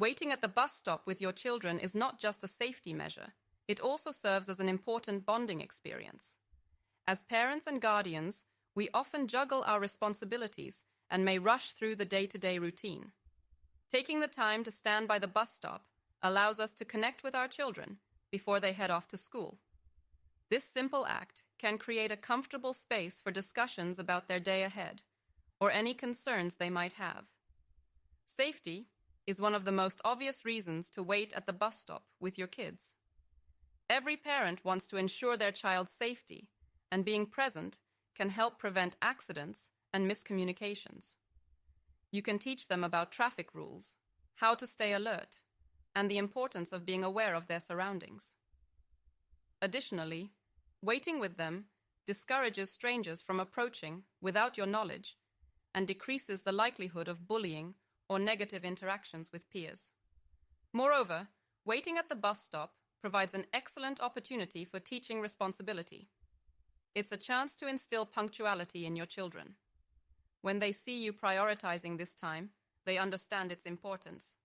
Waiting at the bus stop with your children is not just a safety measure, it also serves as an important bonding experience. As parents and guardians, we often juggle our responsibilities and may rush through the day-to-day routine. Taking the time to stand by the bus stop allows us to connect with our children before they head off to school. This simple act can create a comfortable space for discussions about their day ahead or any concerns they might have. Safety is one of the most obvious reasons to wait at the bus stop with your kids. Every parent wants to ensure their child's safety, and being present can help prevent accidents and miscommunications. You can teach them about traffic rules, how to stay alert, and the importance of being aware of their surroundings. Additionally, waiting with them discourages strangers from approaching without your knowledge and decreases the likelihood of bullying or negative interactions with peers. Moreover, waiting at the bus stop provides an excellent opportunity for teaching responsibility. It's a chance to instill punctuality in your children. When they see you prioritizing this time, they understand its importance.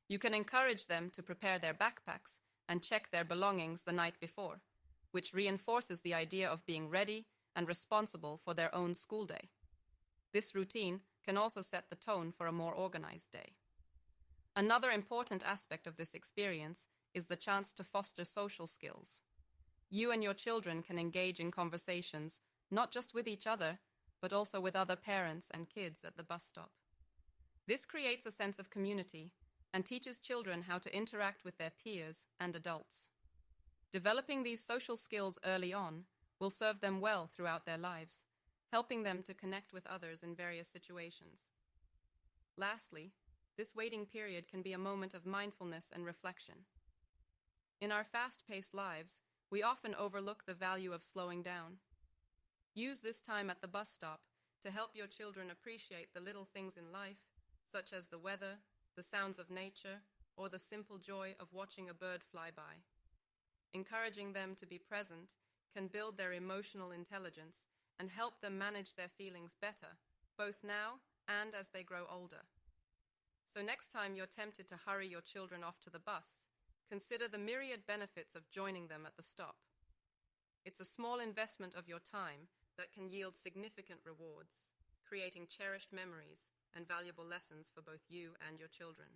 You can encourage them to prepare their backpacks and check their belongings the night before, which reinforces the idea of being ready and responsible for their own school day. This routine can also set the tone for a more organized day. Another important aspect of this experience is the chance to foster social skills. You and your children can engage in conversations, not just with each other, but also with other parents and kids at the bus stop. This creates a sense of community and teaches children how to interact with their peers and adults. Developing these social skills early on will serve them well throughout their lives, helping them to connect with others in various situations. Lastly, this waiting period can be a moment of mindfulness and reflection. In our fast-paced lives, we often overlook the value of slowing down. Use this time at the bus stop to help your children appreciate the little things in life, such as the weather, the sounds of nature, or the simple joy of watching a bird fly by. Encouraging them to be present can build their emotional intelligence and help them manage their feelings better, both now and as they grow older. So next time you're tempted to hurry your children off to the bus, consider the myriad benefits of joining them at the stop. It's a small investment of your time that can yield significant rewards, creating cherished memories and valuable lessons for both you and your children.